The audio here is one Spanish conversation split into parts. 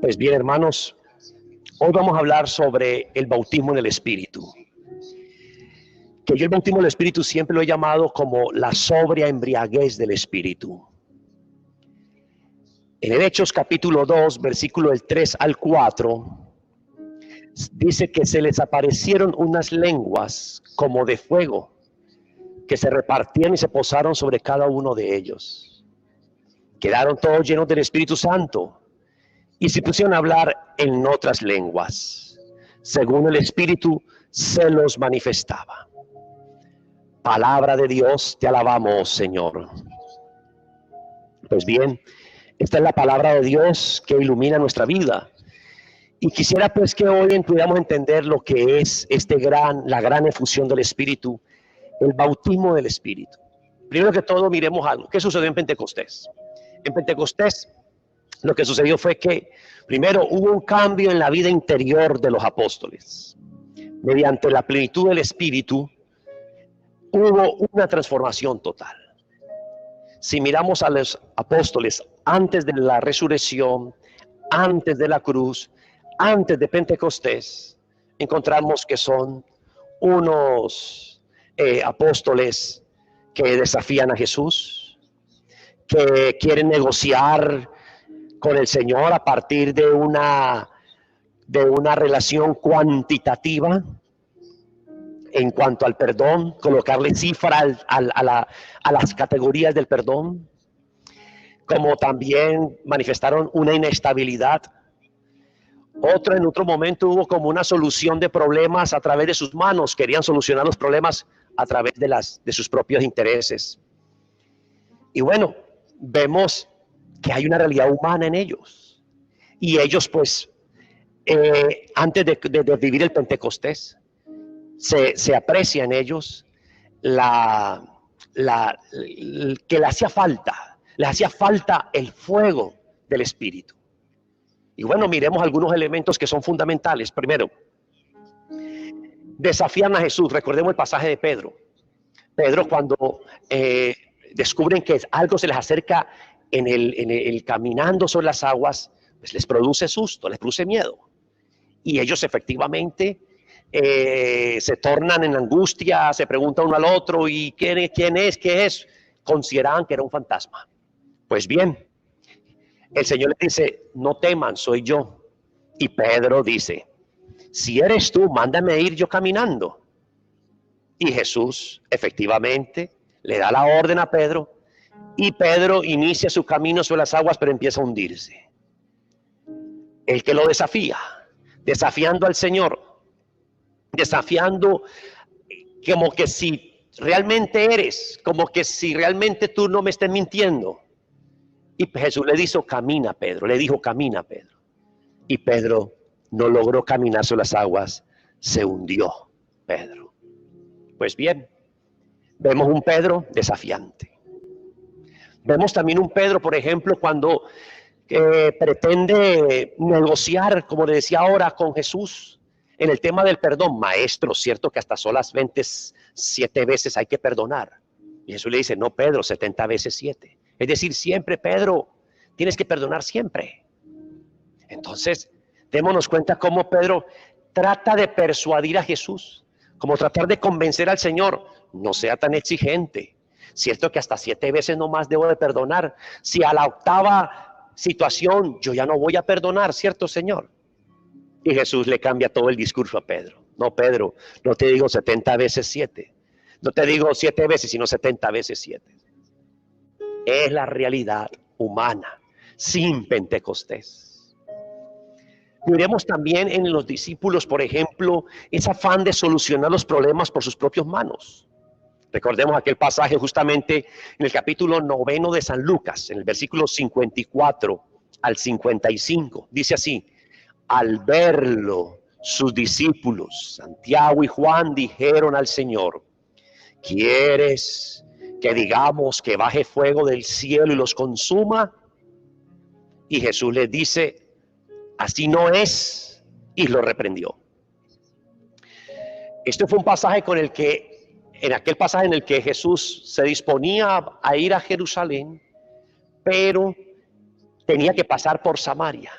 Pues bien, hermanos, hoy vamos a hablar sobre el bautismo en el Espíritu. Que yo el bautismo del Espíritu siempre lo he llamado como la sobria embriaguez del Espíritu. En el Hechos capítulo 2, versículo del 3 al 4, dice que se les aparecieron unas lenguas como de fuego, que se repartían y se posaron sobre cada uno de ellos. Quedaron todos llenos del Espíritu Santo y se pusieron a hablar en otras lenguas, según el Espíritu se los manifestaba. Palabra de Dios, te alabamos, Señor. Pues bien, esta es la palabra de Dios que ilumina nuestra vida. Y quisiera pues que hoy pudiéramos entender lo que es la gran efusión del Espíritu, el bautismo del Espíritu. Primero que todo, miremos algo. ¿Qué sucedió en Pentecostés? En Pentecostés, lo que sucedió fue que primero hubo un cambio en la vida interior de los apóstoles. Mediante la plenitud del Espíritu, hubo una transformación total. Si miramos a los apóstoles antes de la resurrección, antes de la cruz, antes de Pentecostés, encontramos que son unos apóstoles que desafían a Jesús, que quieren negociar con el Señor a partir de una relación cuantitativa en cuanto al perdón, colocarle cifra a las categorías del perdón, como también manifestaron una inestabilidad. En otro momento hubo como una solución de problemas a través de sus manos, querían solucionar los problemas a través de sus propios intereses. Y bueno, vemos que hay una realidad humana en ellos. Y ellos pues, antes de vivir el Pentecostés, se aprecia en ellos que le hacía falta el fuego del Espíritu. Y bueno, miremos algunos elementos que son fundamentales. Primero, desafían a Jesús. Recordemos el pasaje de Pedro. Pedro, cuando descubren que algo se les acerca en el caminando sobre las aguas, pues les produce susto, les produce miedo. Y ellos efectivamente se tornan en angustia, se preguntan uno al otro, ¿y quién es? ¿Qué es? Consideraban que era un fantasma. Pues bien, el Señor les dice, no teman, soy yo. Y Pedro dice, si eres tú, mándame ir yo caminando. Y Jesús efectivamente le da la orden a Pedro, y Pedro inicia su camino sobre las aguas, pero empieza a hundirse. El que lo desafía, desafiando al Señor, desafiando como que si realmente eres, como que si realmente tú no me estés mintiendo. Y Jesús le dijo, camina Pedro, y Pedro no logró caminar sobre las aguas, se hundió Pedro. Pues bien, vemos un Pedro desafiante. Vemos también un Pedro, por ejemplo, cuando pretende negociar, como le decía ahora, con Jesús en el tema del perdón. Maestro, cierto que hasta solas 27 veces hay que perdonar. Y Jesús le dice, no Pedro, 70 veces 7. Es decir, siempre, Pedro, tienes que perdonar siempre. Entonces, démonos cuenta cómo Pedro trata de persuadir a Jesús, como tratar de convencer al Señor, no sea tan exigente. Cierto que hasta 7 veces nomás debo de perdonar. Si a la 8ª situación yo ya no voy a perdonar, ¿cierto, Señor? Y Jesús le cambia todo el discurso a Pedro. No, Pedro, no te digo 70 veces 7. No te digo 7 veces, sino 70 veces 7. Es la realidad humana sin Pentecostés. Miremos también en los discípulos, por ejemplo, ese afán de solucionar los problemas por sus propias manos. Recordemos aquel pasaje justamente en el capítulo 9 de San Lucas, en el versículo 54 al 55. Dice así, al verlo, sus discípulos, Santiago y Juan, dijeron al Señor, ¿quieres que digamos que baje fuego del cielo y los consuma? Y Jesús les dice, así no es, y lo reprendió. Este fue un pasaje en aquel pasaje en el que Jesús se disponía a ir a Jerusalén, pero tenía que pasar por Samaria.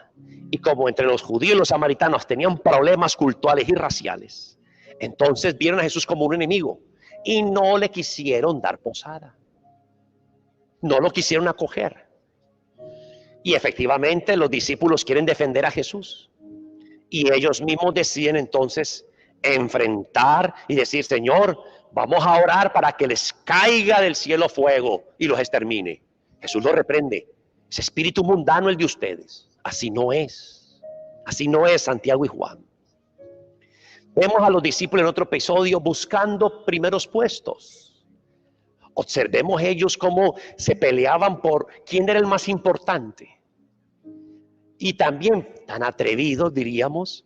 Y como entre los judíos y los samaritanos tenían problemas culturales y raciales, entonces vieron a Jesús como un enemigo y no le quisieron dar posada. No lo quisieron acoger. Y efectivamente los discípulos quieren defender a Jesús. Y ellos mismos deciden entonces enfrentar y decir, Señor, vamos a orar para que les caiga del cielo fuego y los extermine. Jesús los reprende. Ese espíritu mundano el de ustedes. Así no es. Así no es Santiago y Juan. Vemos a los discípulos en otro episodio buscando primeros puestos. Observemos ellos cómo se peleaban por quién era el más importante. Y también tan atrevidos, diríamos,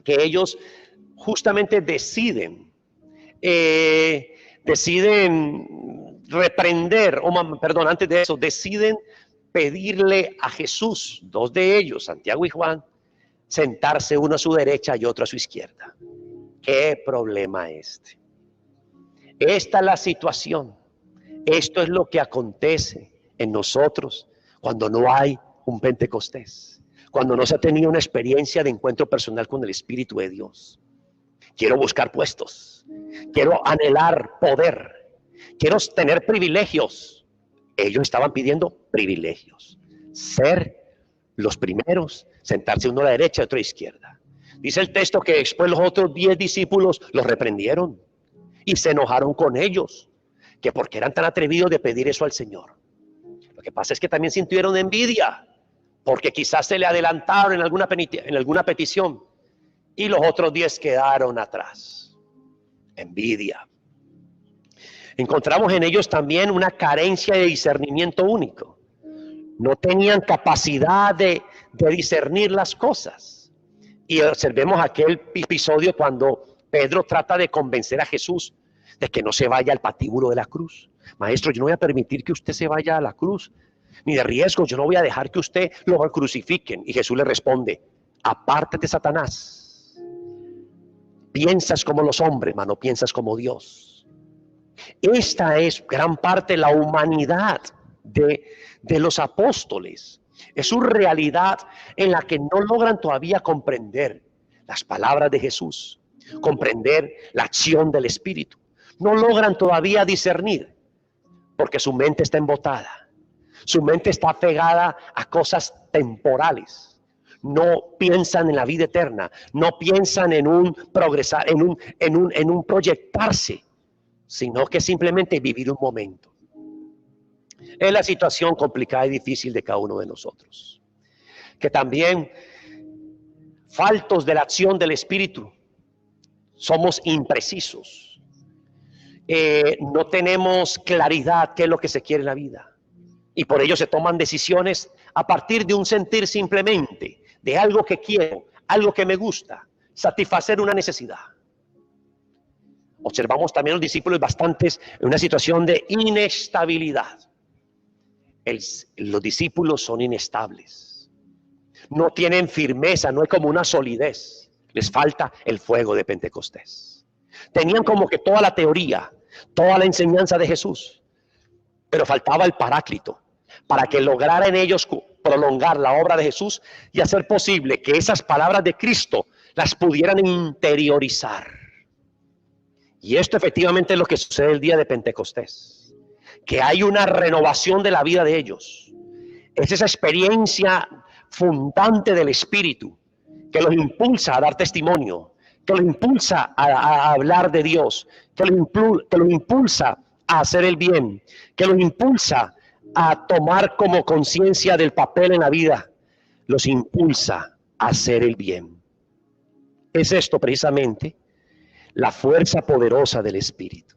que ellos justamente deciden reprender, antes de eso, deciden pedirle a Jesús, dos de ellos, Santiago y Juan, sentarse uno a su derecha y otro a su izquierda. ¿Qué problema este? Esta es la situación. Esto es lo que acontece en nosotros cuando no hay un Pentecostés, cuando no se ha tenido una experiencia de encuentro personal con el Espíritu de Dios. Quiero buscar puestos, quiero anhelar poder, quiero tener privilegios. Ellos estaban pidiendo privilegios, ser los primeros, sentarse uno a la derecha y otro a la izquierda. Dice el texto que después los otros 10 discípulos los reprendieron y se enojaron con ellos, que porque eran tan atrevidos de pedir eso al Señor. Lo que pasa es que también sintieron envidia, porque quizás se le adelantaron en alguna petición y los otros 10 quedaron atrás. Envidia. Encontramos en ellos también una carencia de discernimiento único. No tenían capacidad de discernir las cosas. Y observemos aquel episodio cuando Pedro trata de convencer a Jesús de que no se vaya al patíbulo de la cruz. Maestro, yo no voy a permitir que usted se vaya a la cruz, ni de riesgo, yo no voy a dejar que usted lo crucifiquen. Y Jesús le responde, apártate, Satanás. Piensas como los hombres, mas no piensas como Dios. Esta es gran parte de la humanidad de los apóstoles. Es su realidad en la que no logran todavía comprender las palabras de Jesús, comprender la acción del Espíritu. No logran todavía discernir porque su mente está embotada. Su mente está pegada a cosas temporales. No piensan en la vida eterna, no piensan en un progresar, en un proyectarse, sino que simplemente vivir un momento. Es la situación complicada y difícil de cada uno de nosotros. Que también, faltos de la acción del Espíritu, somos imprecisos. No tenemos claridad qué es lo que se quiere en la vida. Y por ello se toman decisiones a partir de un sentir simplemente, de algo que quiero, algo que me gusta, satisfacer una necesidad. Observamos también a los discípulos bastantes en una situación de inestabilidad. Los discípulos son inestables. No tienen firmeza, no hay como una solidez. Les falta el fuego de Pentecostés. Tenían como que toda la teoría, toda la enseñanza de Jesús, pero faltaba el Paráclito para que lograra en ellos prolongar la obra de Jesús y hacer posible que esas palabras de Cristo las pudieran interiorizar. Y esto efectivamente es lo que sucede el día de Pentecostés, que hay una renovación de la vida de ellos. Es esa experiencia fundante del Espíritu que los impulsa a dar testimonio, que los impulsa a hablar de Dios, que los impulsa a hacer el bien, que los impulsa a tomar como conciencia del papel en la vida, los impulsa a hacer el bien. Es esto precisamente la fuerza poderosa del Espíritu.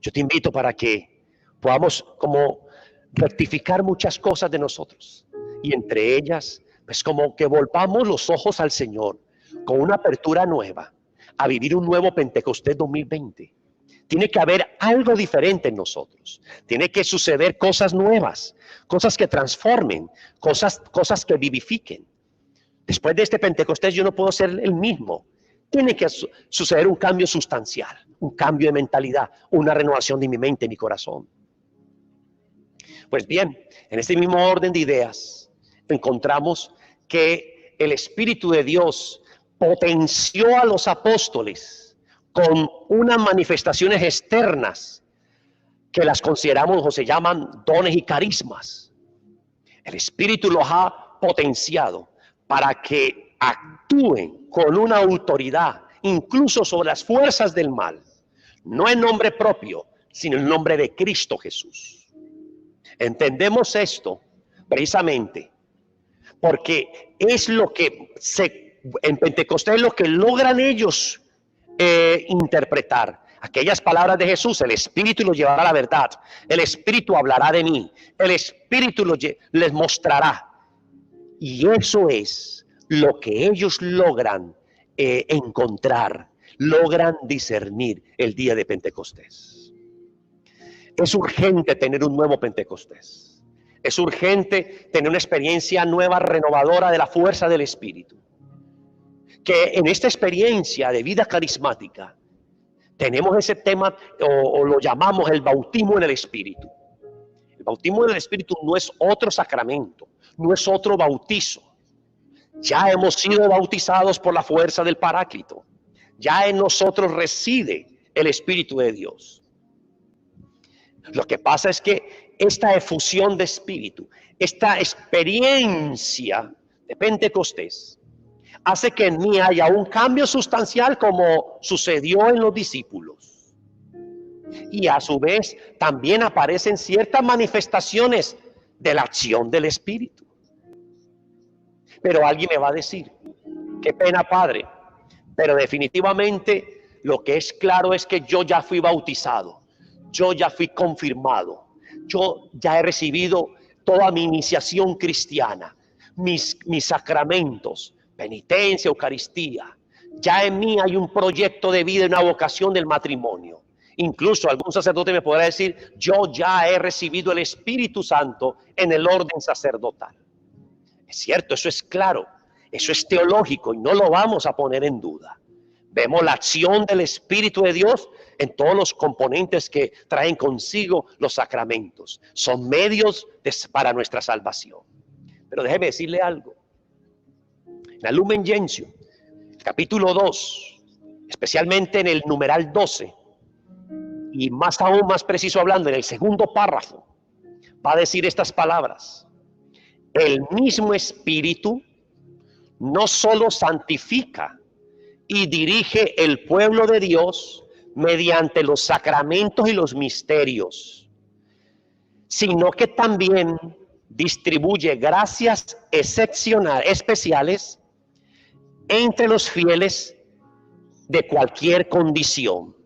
Yo te invito para que podamos como rectificar muchas cosas de nosotros, y entre ellas, pues como que volvamos los ojos al Señor con una apertura nueva, a vivir un nuevo Pentecostés 2020. Tiene que haber algo diferente en nosotros. Tiene que suceder cosas nuevas, cosas que transformen, cosas que vivifiquen. Después de este Pentecostés yo no puedo ser el mismo. Tiene que suceder un cambio sustancial, un cambio de mentalidad, una renovación de mi mente y mi corazón. Pues bien, en este mismo orden de ideas encontramos que que el Espíritu de Dios potenció a los apóstoles con unas manifestaciones externas que las consideramos o se llaman dones y carismas. El Espíritu los ha potenciado para que actúen con una autoridad, incluso sobre las fuerzas del mal, no en nombre propio, sino en nombre de Cristo Jesús. Entendemos esto precisamente porque es lo que en Pentecostés es lo que logran ellos interpretar. Aquellas palabras de Jesús: el Espíritu los llevará a la verdad, el Espíritu hablará de mí, el Espíritu les mostrará. Y eso es lo que ellos logran encontrar, logran discernir el día de Pentecostés. Es urgente tener un nuevo Pentecostés. Es urgente tener una experiencia nueva, renovadora de la fuerza del Espíritu. Que en esta experiencia de vida carismática tenemos ese tema, o lo llamamos el bautismo en el Espíritu. El bautismo en el Espíritu no es otro sacramento, no es otro bautizo. Ya hemos sido bautizados por la fuerza del Paráclito. Ya en nosotros reside el Espíritu de Dios. Lo que pasa es que esta efusión de espíritu, esta experiencia de Pentecostés, hace que en mí haya un cambio sustancial como sucedió en los discípulos. Y a su vez también aparecen ciertas manifestaciones de la acción del Espíritu. Pero alguien me va a decir: qué pena, padre, pero definitivamente lo que es claro es que yo ya fui bautizado, yo ya fui confirmado, yo ya he recibido toda mi iniciación cristiana, mis sacramentos, penitencia, Eucaristía. Ya en mí hay un proyecto de vida, una vocación del matrimonio. Incluso algún sacerdote me podrá decir: yo ya he recibido el Espíritu Santo en el orden sacerdotal. Es cierto, eso es claro, eso es teológico y no lo vamos a poner en duda. Vemos la acción del Espíritu de Dios en todos los componentes que traen consigo los sacramentos. Son medios para nuestra salvación. Pero déjeme decirle algo. En la Lumen Gentium, capítulo 2, especialmente en el numeral 12, y más aún más preciso hablando, en el segundo párrafo, va a decir estas palabras: el mismo Espíritu no solo santifica y dirige el pueblo de Dios mediante los sacramentos y los misterios, sino que también distribuye gracias especiales entre los fieles de cualquier condición,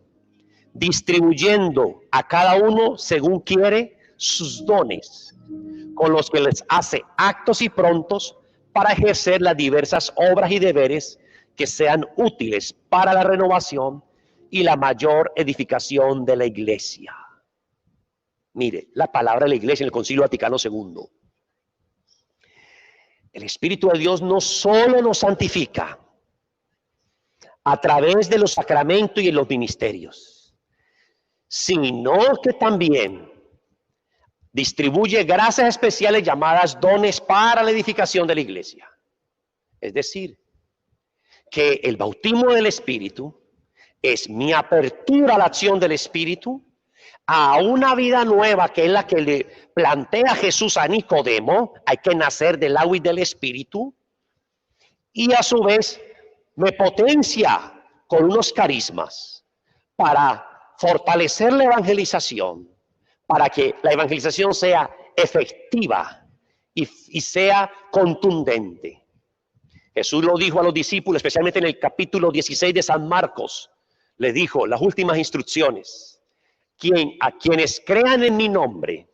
distribuyendo a cada uno según quiere sus dones, con los que les hace actos y prontos para ejercer las diversas obras y deberes que sean útiles para la renovación y la mayor edificación de la Iglesia. Mire, la palabra de la Iglesia en el Concilio Vaticano II. El Espíritu de Dios no solo nos santifica a través de los sacramentos y los ministerios, sino que también distribuye gracias especiales llamadas dones para la edificación de la Iglesia. Es decir, que el bautismo del Espíritu es mi apertura a la acción del Espíritu, a una vida nueva que es la que le plantea Jesús a Nicodemo. Hay que nacer del agua y del Espíritu, y a su vez me potencia con unos carismas para fortalecer la evangelización, para que la evangelización sea efectiva y sea contundente. Jesús lo dijo a los discípulos, especialmente en el capítulo 16 de San Marcos. Le dijo las últimas instrucciones: a quienes crean en mi nombre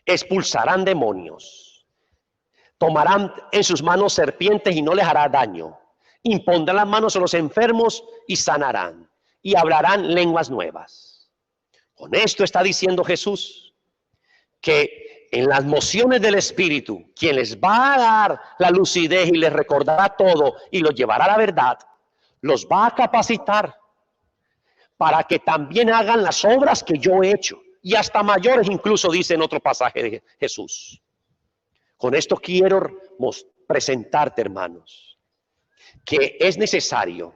expulsarán demonios, tomarán en sus manos serpientes y no les hará daño, impondrán las manos a los enfermos y sanarán, y hablarán lenguas nuevas. Con esto está diciendo Jesús que en las mociones del Espíritu, quien les va a dar la lucidez y les recordará todo y los llevará a la verdad, los va a capacitar para que también hagan las obras que yo he hecho, y hasta mayores incluso, dice en otro pasaje de Jesús. Con esto quiero presentarte, hermanos, que es necesario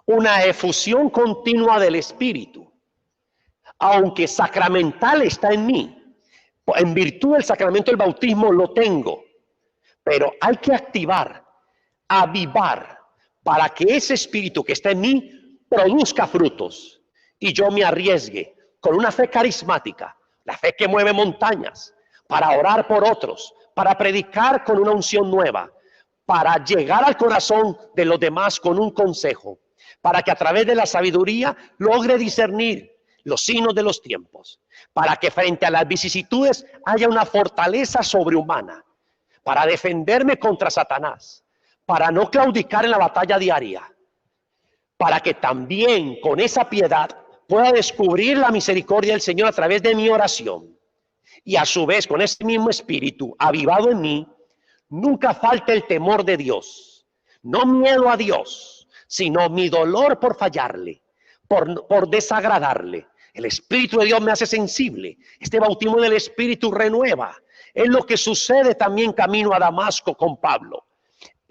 una efusión continua del Espíritu, aunque sacramental está en mí. En virtud del sacramento del bautismo lo tengo, pero hay que activar, avivar, para que ese Espíritu que está en mí produzca frutos y yo me arriesgue con una fe carismática, la fe que mueve montañas, para orar por otros, para predicar con una unción nueva, para llegar al corazón de los demás con un consejo, para que a través de la sabiduría logre discernir los signos de los tiempos, para que frente a las vicisitudes haya una fortaleza sobrehumana, para defenderme contra Satanás, para no claudicar en la batalla diaria, para que también con esa piedad pueda descubrir la misericordia del Señor a través de mi oración, y a su vez con ese mismo espíritu avivado en mí, nunca falte el temor de Dios, no miedo a Dios, sino mi dolor por fallarle, por desagradarle. El Espíritu de Dios me hace sensible. Este bautismo del Espíritu renueva. Es lo que sucede también camino a Damasco con Pablo.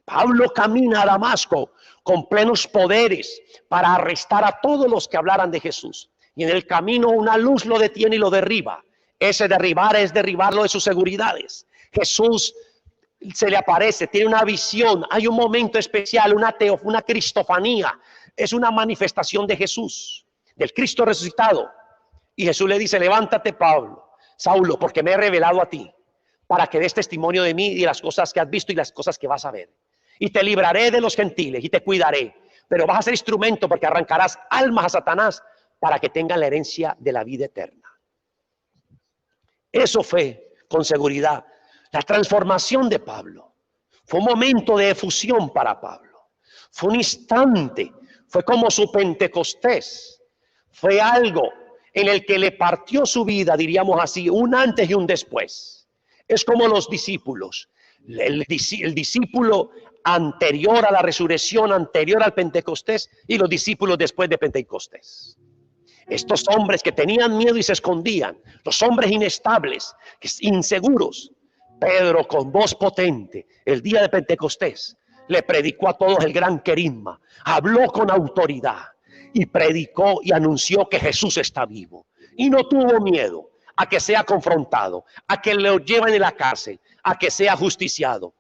Pablo camina a Damasco con plenos poderes para arrestar a todos los que hablaran de Jesús. Y en el camino una luz lo detiene y lo derriba. Ese derribar es derribarlo de sus seguridades. Jesús se le aparece, tiene una visión, hay un momento especial, una cristofanía. Es una manifestación de Jesús, del Cristo resucitado. Y Jesús le dice: levántate, Saulo, porque me he revelado a ti, para que des testimonio de mí y de las cosas que has visto y las cosas que vas a ver. Y te libraré de los gentiles y te cuidaré, pero vas a ser instrumento porque arrancarás almas a Satanás para que tengan la herencia de la vida eterna. Eso fue, con seguridad, la transformación de Pablo. Fue un momento de efusión para Pablo. Fue un instante. Fue como su Pentecostés. Fue algo en el que le partió su vida, diríamos así, un antes y un después. Es como los discípulos. El discípulo anterior a la resurrección, anterior al Pentecostés, y los discípulos después de Pentecostés. Estos hombres que tenían miedo y se escondían, los hombres inestables, inseguros. Pedro, con voz potente, el día de Pentecostés, le predicó a todos el gran querigma, habló con autoridad y predicó y anunció que Jesús está vivo. Y no tuvo miedo a que sea confrontado, a que lo lleven en la cárcel, a que sea justiciado.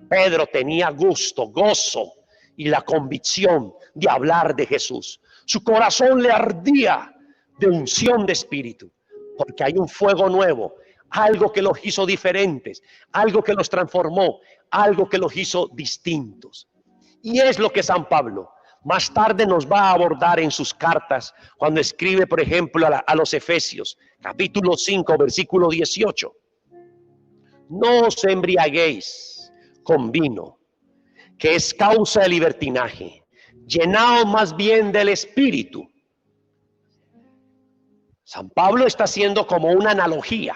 Pedro tenía gusto, gozo y la convicción de hablar de Jesús. Su corazón le ardía de unción de espíritu, porque hay un fuego nuevo, algo que los hizo diferentes, algo que los transformó, algo que los hizo distintos. Y es lo que San Pablo más tarde nos va a abordar en sus cartas, cuando escribe, por ejemplo, a los Efesios, capítulo 5, versículo 18. No os embriaguéis con vino, que es causa de libertinaje, llenaos más bien del Espíritu. San Pablo está haciendo como una analogía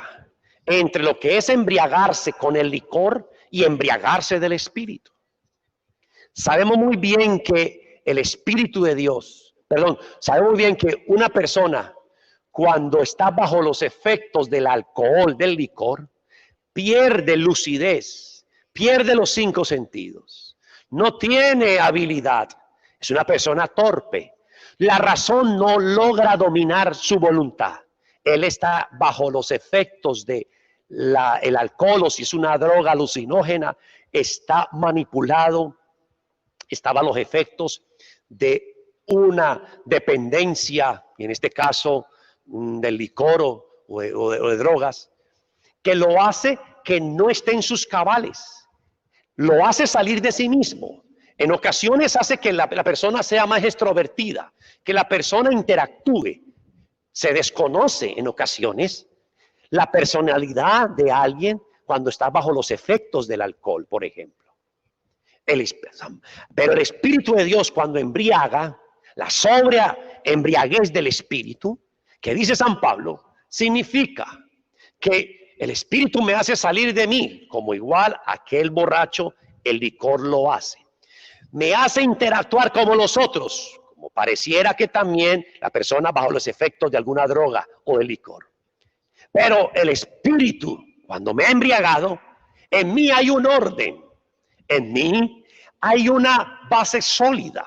entre lo que es embriagarse con el licor y embriagarse del Espíritu. Sabemos muy bien que el Espíritu de Dios, sabemos muy bien que una persona cuando está bajo los efectos del alcohol, del licor, pierde lucidez, pierde los 5 sentidos, no tiene habilidad, es una persona torpe. La razón no logra dominar su voluntad. Él está bajo los efectos de el alcohol, o si es una droga alucinógena, está manipulado, está bajo los efectos de una dependencia, en este caso del licor o de drogas, que lo hace que no esté en sus cabales, lo hace salir de sí mismo. En ocasiones hace que la persona sea más extrovertida, que la persona interactúe. Se desconoce en ocasiones la personalidad de alguien cuando está bajo los efectos del alcohol, por ejemplo. Pero el Espíritu de Dios, cuando embriaga, la sobria embriaguez del Espíritu, que dice San Pablo, significa que el Espíritu me hace salir de mí, como igual aquel borracho el licor lo hace. Me hace interactuar como los otros, como pareciera que también la persona bajo los efectos de alguna droga o de licor. Pero el Espíritu, cuando me ha embriagado, en mí hay un orden, En mí hay una base sólida.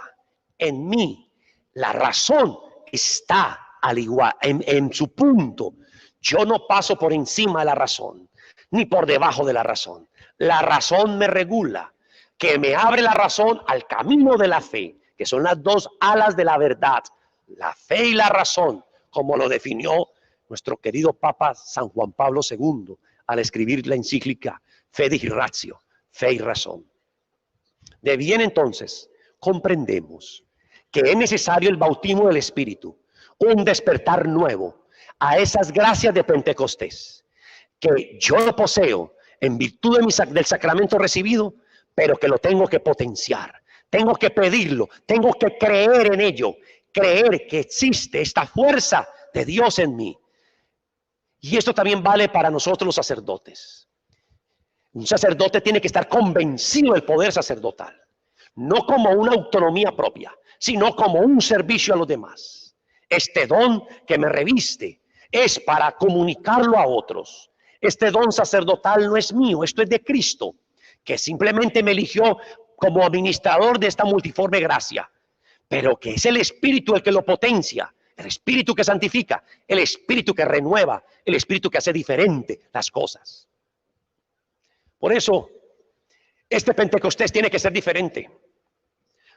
En mí la razón está al igual, en su punto. Yo no paso por encima de la razón, ni por debajo de la razón. La razón me regula, que me abre la razón al camino de la fe, que son las dos alas de la verdad, la fe y la razón, como lo definió nuestro querido Papa San Juan Pablo II al escribir la encíclica Fides Ratio, fe y razón. De bien entonces, comprendemos que es necesario el bautismo del Espíritu, un despertar nuevo a esas gracias de Pentecostés, que yo lo poseo en virtud del sacramento recibido, pero que lo tengo que potenciar, tengo que pedirlo, tengo que creer en ello, creer que existe esta fuerza de Dios en mí. Y esto también vale para nosotros los sacerdotes. Un sacerdote tiene que estar convencido del poder sacerdotal, no como una autonomía propia, sino como un servicio a los demás. Este don que me reviste es para comunicarlo a otros. Este don sacerdotal no es mío, esto es de Cristo, que simplemente me eligió como administrador de esta multiforme gracia, pero que es el Espíritu el que lo potencia, el Espíritu que santifica, el Espíritu que renueva, el Espíritu que hace diferente las cosas. Por eso, este Pentecostés tiene que ser diferente.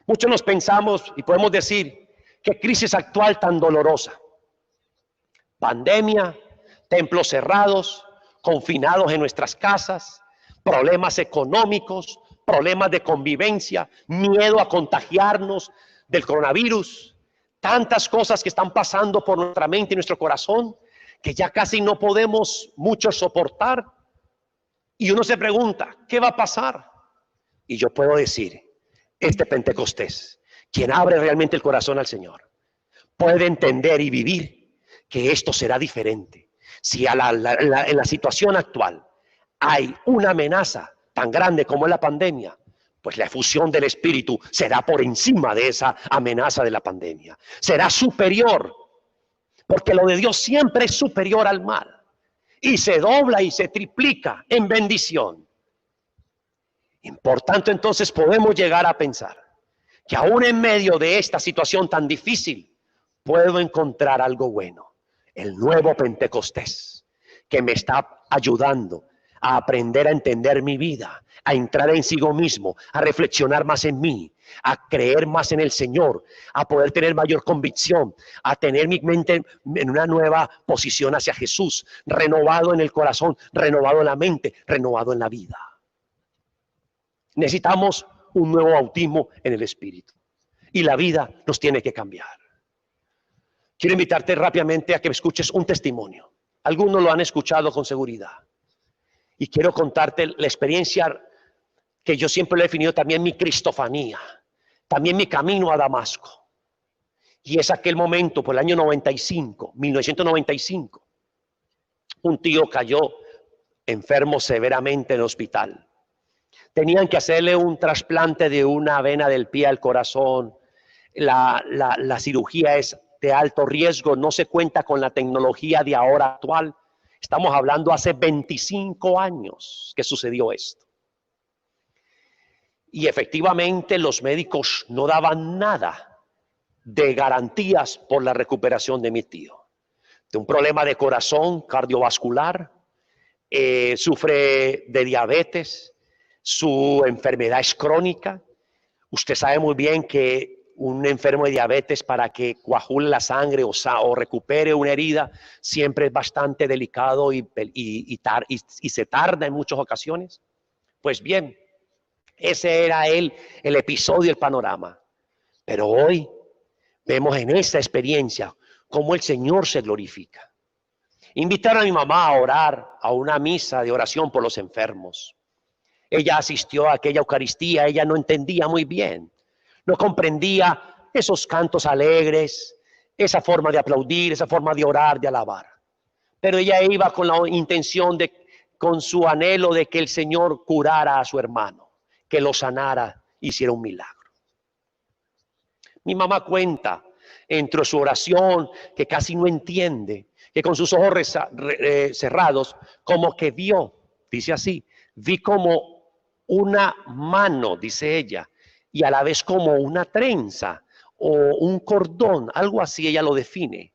Muchos nos pensamos y podemos decir, qué crisis actual tan dolorosa. Pandemia, templos cerrados, confinados en nuestras casas, problemas económicos, problemas de convivencia, miedo a contagiarnos del coronavirus, tantas cosas que están pasando por nuestra mente y nuestro corazón que ya casi no podemos mucho soportar. Y uno se pregunta, ¿qué va a pasar? Y yo puedo decir, este Pentecostés, quien abre realmente el corazón al Señor, puede entender y vivir que esto será diferente. Si en la situación actual hay una amenaza tan grande como es la pandemia, pues la efusión del Espíritu será por encima de esa amenaza de la pandemia. Será superior, porque lo de Dios siempre es superior al mal. Y se dobla y se triplica en bendición. Y por tanto, entonces podemos llegar a pensar que aún en medio de esta situación tan difícil, puedo encontrar algo bueno. El nuevo Pentecostés, que me está ayudando a aprender a entender mi vida, a entrar en sí mismo, a reflexionar más en mí, a creer más en el Señor, a poder tener mayor convicción, a tener mi mente en una nueva posición hacia Jesús, renovado en el corazón, renovado en la mente, renovado en la vida. Necesitamos un nuevo bautismo en el Espíritu y la vida nos tiene que cambiar. Quiero invitarte rápidamente a que escuches un testimonio. Algunos lo han escuchado con seguridad. Y quiero contarte la experiencia que yo siempre lo he definido también mi cristofanía, también mi camino a Damasco. Y es aquel momento, por el año 1995, un tío cayó enfermo severamente en el hospital. Tenían que hacerle un trasplante de una vena del pie al corazón. La cirugía es de alto riesgo, no se cuenta con la tecnología de ahora actual. Estamos hablando hace 25 años que sucedió esto. Y efectivamente los médicos no daban nada de garantías por la recuperación de mi tío. De un problema de corazón cardiovascular, sufre de diabetes, su enfermedad es crónica. Usted sabe muy bien que un enfermo de diabetes, para que coagule la sangre o recupere una herida, siempre es bastante delicado y se tarda en muchas ocasiones. Pues bien, ese era el episodio, el panorama. Pero hoy vemos en esta experiencia cómo el Señor se glorifica. Invitaron a mi mamá a orar a una misa de oración por los enfermos. Ella asistió a aquella Eucaristía, ella no entendía muy bien. No comprendía esos cantos alegres, esa forma de aplaudir, esa forma de orar, de alabar. Pero ella iba con la intención con su anhelo de que el Señor curara a su hermano, que lo sanara, hiciera un milagro. Mi mamá cuenta, entre su oración, que casi no entiende, que con sus ojos cerrados, como que vio, dice así, vi como una mano, dice ella, y a la vez como una trenza o un cordón, algo así ella lo define,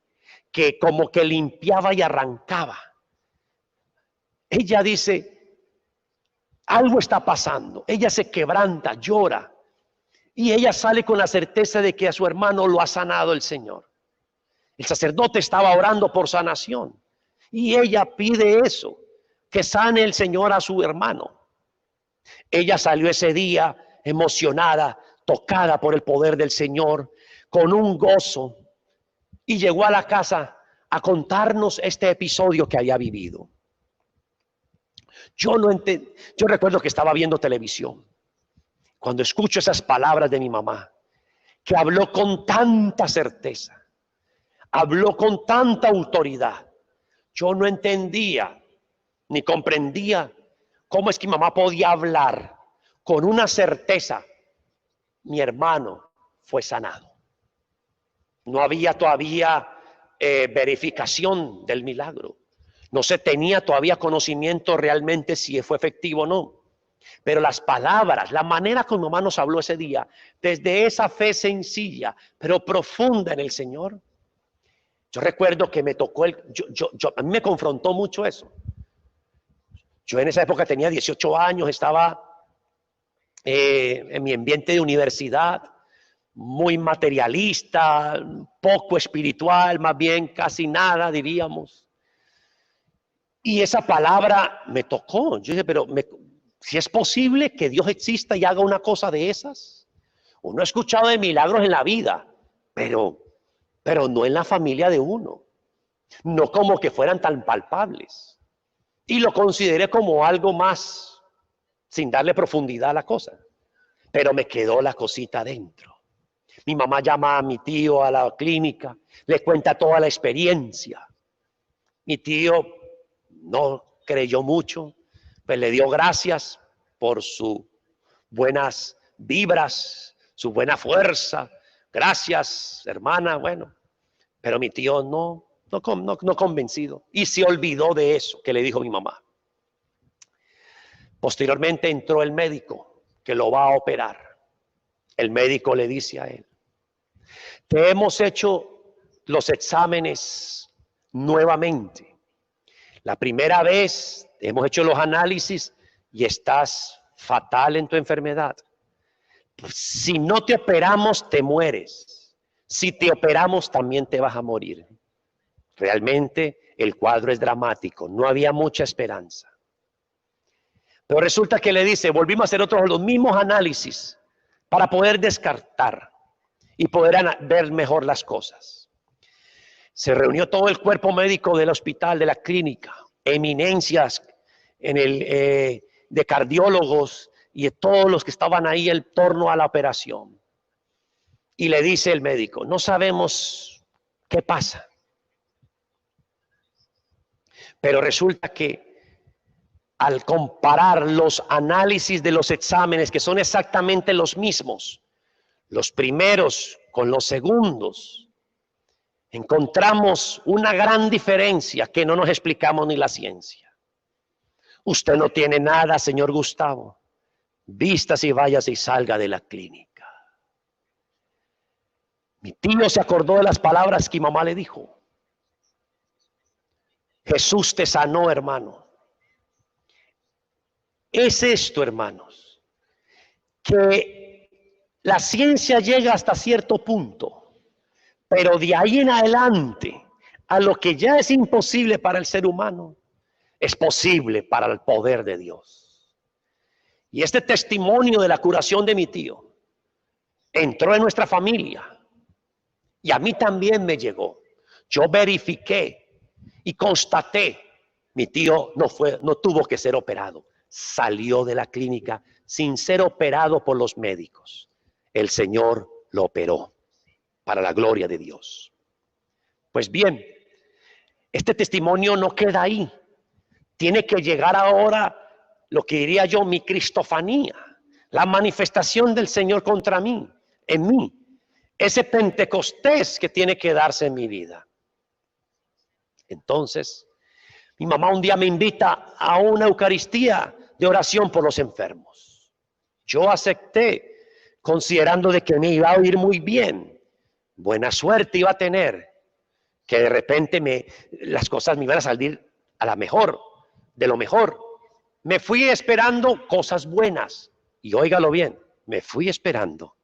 que como que limpiaba y arrancaba. Ella dice, algo está pasando. Ella se quebranta, llora, y ella sale con la certeza de que a su hermano lo ha sanado el Señor. El sacerdote estaba orando por sanación y ella pide eso, que sane el Señor a su hermano. Ella salió ese día emocionada, tocada por el poder del Señor, con un gozo, y llegó a la casa a contarnos este episodio que había vivido. Yo recuerdo que estaba viendo televisión cuando escucho esas palabras de mi mamá, que habló con tanta certeza, habló con tanta autoridad. Yo no entendía ni comprendía cómo es que mi mamá podía hablar con una certeza. Mi hermano fue sanado. No había todavía verificación del milagro. No se tenía todavía conocimiento realmente si fue efectivo o no. Pero las palabras, la manera como mi mamá nos habló ese día, desde esa fe sencilla, pero profunda en el Señor. Yo recuerdo que me tocó, a mí me confrontó mucho eso. Yo en esa época tenía 18 años, estaba en mi ambiente de universidad, muy materialista, poco espiritual, más bien casi nada, diríamos. Y esa palabra me tocó. Yo dije, pero si es posible que Dios exista y haga una cosa de esas. Uno ha escuchado de milagros en la vida, pero no en la familia de uno. No como que fueran tan palpables. Y lo consideré como algo más, sin darle profundidad a la cosa. Pero me quedó la cosita dentro. Mi mamá llama a mi tío a la clínica, le cuenta toda la experiencia. Mi tío no creyó mucho, pues le dio gracias por sus buenas vibras, su buena fuerza. Gracias, hermana, bueno. Pero mi tío no convencido. Y se olvidó de eso que le dijo mi mamá. Posteriormente entró el médico que lo va a operar. El médico le dice a él, te hemos hecho los exámenes nuevamente. La primera vez hemos hecho los análisis y estás fatal en tu enfermedad. Si no te operamos, te mueres. Si te operamos, también te vas a morir. Realmente el cuadro es dramático. No había mucha esperanza. Pero resulta que le dice, volvimos a hacer los mismos análisis para poder descartar y poder ver mejor las cosas. Se reunió todo el cuerpo médico del hospital, de la clínica, eminencias de cardiólogos y de todos los que estaban ahí en torno a la operación. Y le dice el médico, no sabemos qué pasa. Pero resulta que al comparar los análisis de los exámenes, que son exactamente los mismos, los primeros con los segundos, encontramos una gran diferencia que no nos explicamos ni la ciencia. Usted no tiene nada, señor Gustavo. Vístase y váyase y salga de la clínica. Mi tío se acordó de las palabras que mi mamá le dijo. Jesús te sanó, hermano. Es esto, hermanos, que la ciencia llega hasta cierto punto, pero de ahí en adelante, a lo que ya es imposible para el ser humano, es posible para el poder de Dios. Y este testimonio de la curación de mi tío entró en nuestra familia y a mí también me llegó. Yo verifiqué y constaté, mi tío no tuvo que ser operado. Salió de la clínica sin ser operado por los médicos. El Señor lo operó para la gloria de Dios. Pues bien, este testimonio no queda ahí. Tiene que llegar ahora lo que diría yo, mi cristofanía, la manifestación del Señor contra mí, en mí. Ese Pentecostés que tiene que darse en mi vida. Entonces, mi mamá un día me invita a una Eucaristía de oración por los enfermos. Yo acepté, considerando de que me iba a ir muy bien, buena suerte iba a tener, que de repente las cosas me iban a salir a la mejor, de lo mejor. Me fui esperando cosas buenas, y óigalo bien, me fui esperando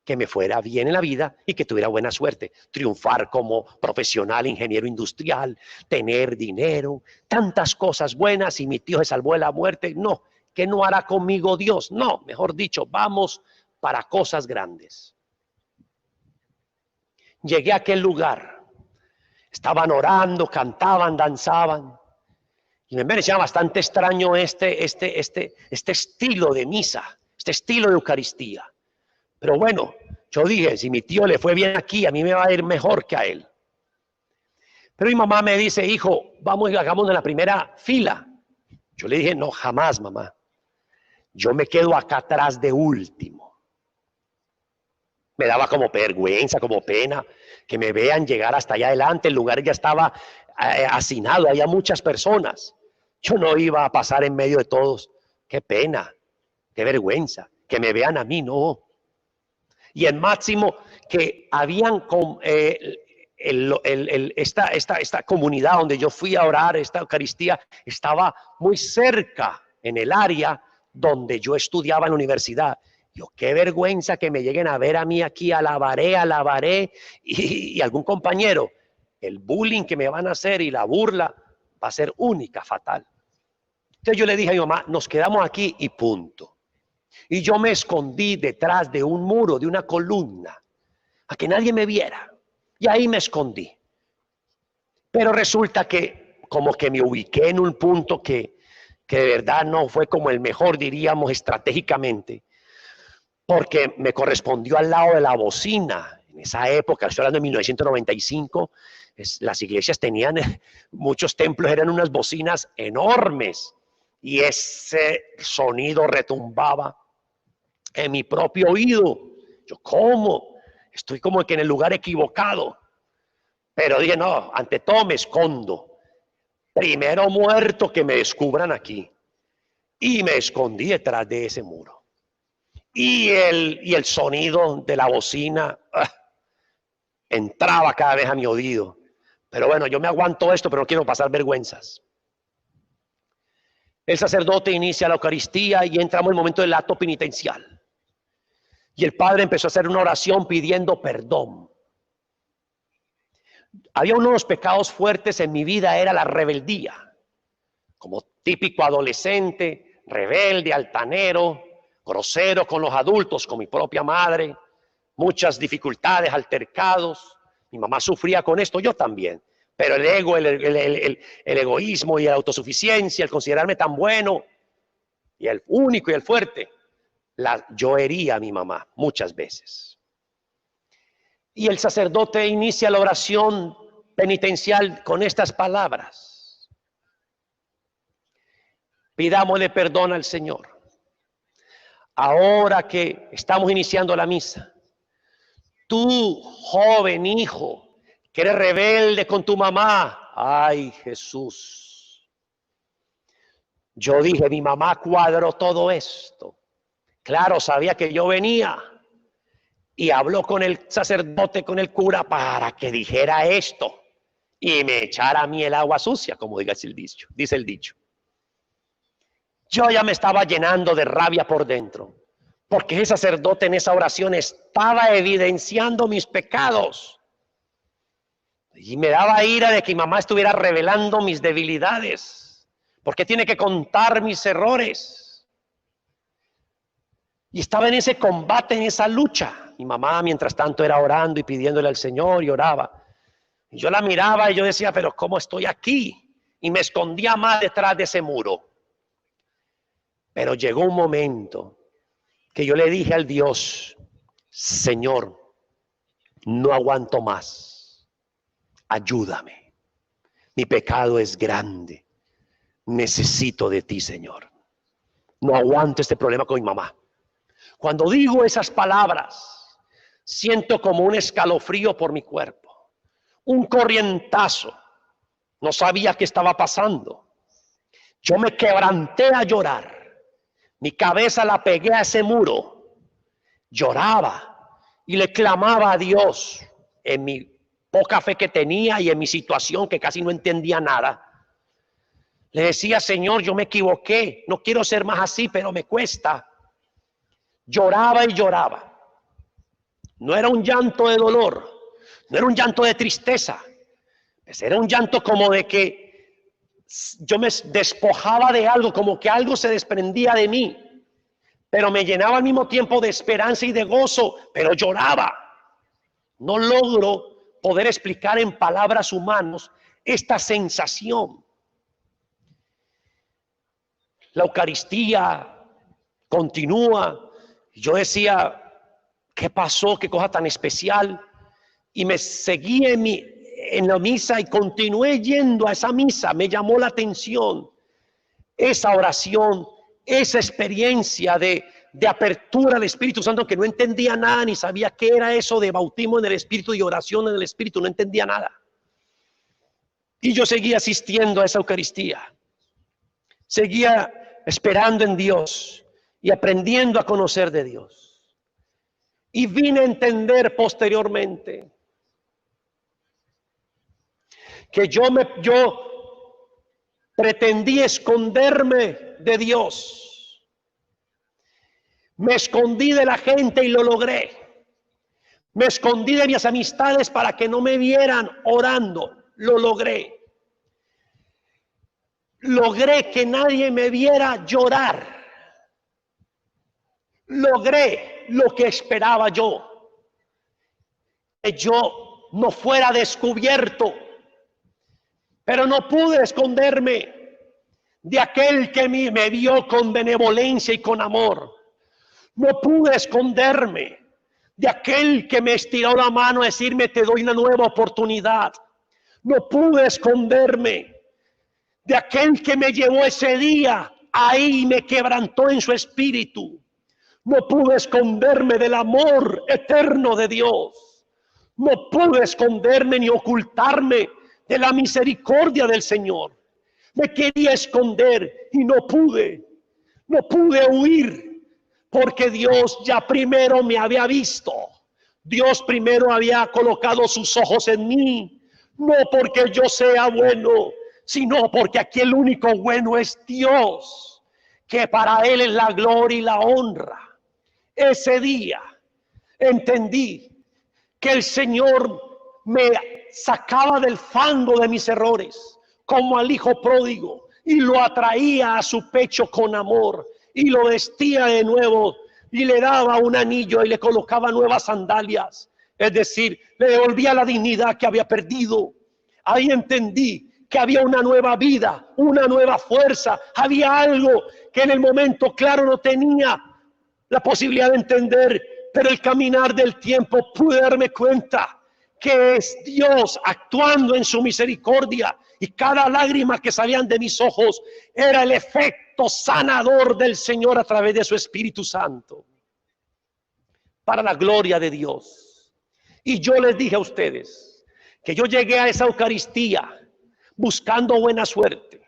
que me fuera bien en la vida y que tuviera buena suerte, triunfar como profesional, ingeniero industrial, tener dinero, tantas cosas buenas, y mi tío se salvó de la muerte. No, ¿qué no hará conmigo Dios? No, mejor dicho, vamos para cosas grandes. Llegué a aquel lugar, estaban orando, cantaban, danzaban, y me parecía bastante extraño este estilo de misa, este estilo de Eucaristía. Pero bueno, yo dije, si mi tío le fue bien aquí, a mí me va a ir mejor que a él. Pero mi mamá me dice, hijo, vamos y hagamos en la primera fila. Yo le dije, no, jamás, mamá. Yo me quedo acá atrás de último. Me daba como vergüenza, como pena, que me vean llegar hasta allá adelante. El lugar ya estaba hacinado, había muchas personas. Yo no iba a pasar en medio de todos. Qué pena, qué vergüenza, que me vean a mí, no. Y el máximo que habían esta comunidad donde yo fui a orar, esta Eucaristía, estaba muy cerca en el área donde yo estudiaba en la universidad. Yo, qué vergüenza que me lleguen a ver a mí aquí, alabaré, y algún compañero. El bullying que me van a hacer y la burla va a ser única, fatal. Entonces yo le dije a mi mamá, nos quedamos aquí y punto. Y yo me escondí detrás de un muro, de una columna, a que nadie me viera. Y ahí me escondí. Pero resulta que como que me ubiqué en un punto que de verdad no fue como el mejor, diríamos, estratégicamente, porque me correspondió al lado de la bocina. En esa época, estoy hablando de 1995, las iglesias tenían, muchos templos eran unas bocinas enormes, y ese sonido retumbaba en mi propio oído. Yo, ¿cómo? Estoy como que en el lugar equivocado. Pero dije, no, ante todo me escondo. Primero muerto que me descubran aquí. Y me escondí detrás de ese muro. Y el sonido de la bocina entraba cada vez a mi oído. Pero bueno, yo me aguanto esto, pero no quiero pasar vergüenzas. El sacerdote inicia la Eucaristía y entramos en el momento del acto penitencial. Y el padre empezó a hacer una oración pidiendo perdón. Había uno de los pecados fuertes en mi vida, era la rebeldía. Como típico adolescente, rebelde, altanero, grosero con los adultos, con mi propia madre. Muchas dificultades, altercados. Mi mamá sufría con esto, yo también. Pero el ego, el egoísmo y la autosuficiencia, el considerarme tan bueno y el único y el fuerte, yo hería a mi mamá muchas veces. Y el sacerdote inicia la oración penitencial con estas palabras: pidámosle perdón al Señor. Ahora que estamos iniciando la misa, tú, joven hijo, que eres rebelde con tu mamá, ay Jesús, yo dije, mi mamá cuadró todo esto. Claro, sabía que yo venía y habló con el sacerdote, con el cura, para que dijera esto y me echara a mí el agua sucia, como dice el dicho. Yo ya me estaba llenando de rabia por dentro, porque ese sacerdote en esa oración estaba evidenciando mis pecados. Y me daba ira de que mi mamá estuviera revelando mis debilidades, porque tiene que contar mis errores. Y estaba en ese combate, en esa lucha. Mi mamá, mientras tanto, era orando y pidiéndole al Señor, y oraba. Y yo la miraba y yo decía, pero ¿cómo estoy aquí? Y me escondía más detrás de ese muro. Pero llegó un momento que yo le dije al Dios, Señor, no aguanto más. Ayúdame. Mi pecado es grande. Necesito de ti, Señor. No aguanto este problema con mi mamá. Cuando digo esas palabras, siento como un escalofrío por mi cuerpo, un corrientazo. No sabía qué estaba pasando. Yo me quebranté a llorar, Mi cabeza la pegué a ese muro. Lloraba y le clamaba a Dios en mi poca fe que tenía y en mi situación que casi no entendía nada. Le decía, Señor, yo me equivoqué, no quiero ser más así, pero me cuesta. Lloraba y lloraba. No era un llanto de dolor, no era un llanto de tristeza, pues era un llanto como de que yo me despojaba de algo, como que algo se desprendía de mí, pero me llenaba al mismo tiempo de esperanza y de gozo, pero lloraba. No logro poder explicar en palabras humanas esta sensación. La Eucaristía continúa. Yo decía, ¿qué pasó? ¿Qué cosa tan especial? Y me seguí en la misa y continué yendo a esa misa. Me llamó la atención esa oración, esa experiencia de apertura al Espíritu Santo, que no entendía nada ni sabía qué era eso de bautismo en el Espíritu y oración en el Espíritu. No entendía nada. Y yo seguía asistiendo a esa Eucaristía. Seguía esperando en Dios y aprendiendo a conocer de Dios. Y vine a entender posteriormente que yo pretendí esconderme de Dios. Me escondí de la gente y lo logré. Me escondí de mis amistades para que no me vieran orando. Lo logré. Logré que nadie me viera llorar. Logré lo que esperaba yo. Que yo no fuera descubierto. Pero no pude esconderme de aquel que me vio con benevolencia y con amor. No pude esconderme de aquel que me estiró la mano a decirme, te doy una nueva oportunidad. No pude esconderme de aquel que me llevó ese día ahí y me quebrantó en su espíritu. No pude esconderme del amor eterno de Dios. No pude esconderme ni ocultarme de la misericordia del Señor. Me quería esconder y no pude. No pude huir porque Dios ya primero me había visto. Dios primero había colocado sus ojos en mí. No porque yo sea bueno, sino porque aquí el único bueno es Dios, que para Él es la gloria y la honra. Ese día entendí que el Señor me sacaba del fango de mis errores, como al hijo pródigo, y lo atraía a su pecho con amor, y lo vestía de nuevo, y le daba un anillo y le colocaba nuevas sandalias, es decir, le devolvía la dignidad que había perdido. Ahí entendí que había una nueva vida, una nueva fuerza, había algo que en el momento claro no tenía la posibilidad de entender, pero el caminar del tiempo pude darme cuenta que es Dios actuando en su misericordia, y cada lágrima que salían de mis ojos era el efecto sanador del Señor a través de su Espíritu Santo, para la gloria de Dios. Y yo les dije a ustedes que yo llegué a esa Eucaristía buscando buena suerte,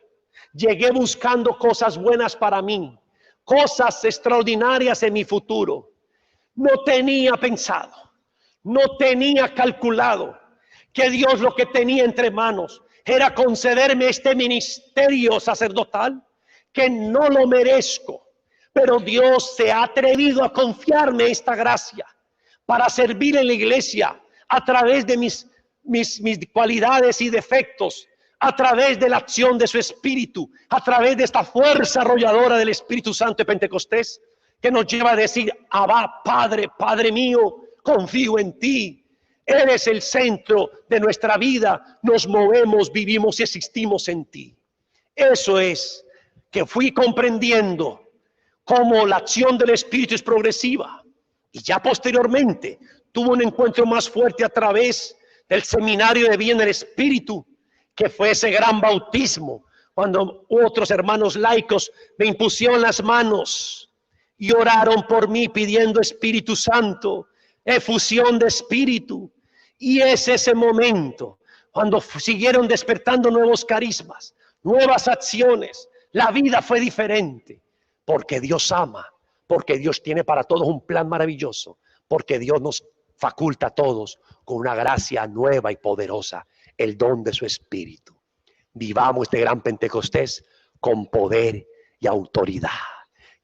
llegué buscando cosas buenas para mí, cosas extraordinarias en mi futuro. No tenía pensado, no tenía calculado que Dios lo que tenía entre manos era concederme este ministerio sacerdotal, que no lo merezco, pero Dios se ha atrevido a confiarme esta gracia para servir en la iglesia a través de mis cualidades y defectos, a través de la acción de su Espíritu, a través de esta fuerza arrolladora del Espíritu Santo de Pentecostés, que nos lleva a decir, Abba, Padre, Padre mío, confío en ti. Eres el centro de nuestra vida. Nos movemos, vivimos y existimos en ti. Eso es que fui comprendiendo cómo la acción del Espíritu es progresiva. Y ya posteriormente tuve un encuentro más fuerte a través del seminario de vida en el Espíritu, que fue ese gran bautismo, cuando otros hermanos laicos me impusieron las manos y oraron por mí pidiendo Espíritu Santo, efusión de Espíritu. Y es ese momento cuando siguieron despertando nuevos carismas, nuevas acciones. La vida fue diferente. porque Dios ama, porque Dios tiene para todos un plan maravilloso, porque Dios nos faculta a todos con una gracia nueva y poderosa, el don de su Espíritu. Vivamos este gran Pentecostés con poder y autoridad.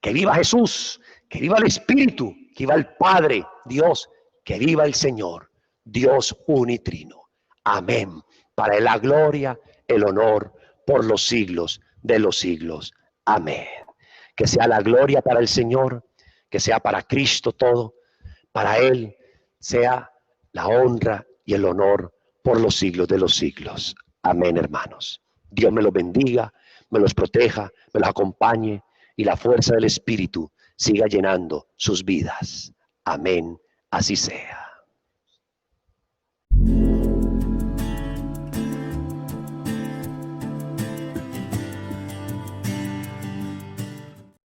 Que viva Jesús, que viva el Espíritu, que viva el Padre, Dios, que viva el Señor, Dios unitrino. Amén. Para Él la gloria, el honor por los siglos de los siglos. Amén. Que sea la gloria para el Señor, que sea para Cristo todo, para Él sea la honra y el honor por los siglos de los siglos. Amén, hermanos. Dios me los bendiga, me los proteja, me los acompañe y la fuerza del Espíritu siga llenando sus vidas. Amén, así sea.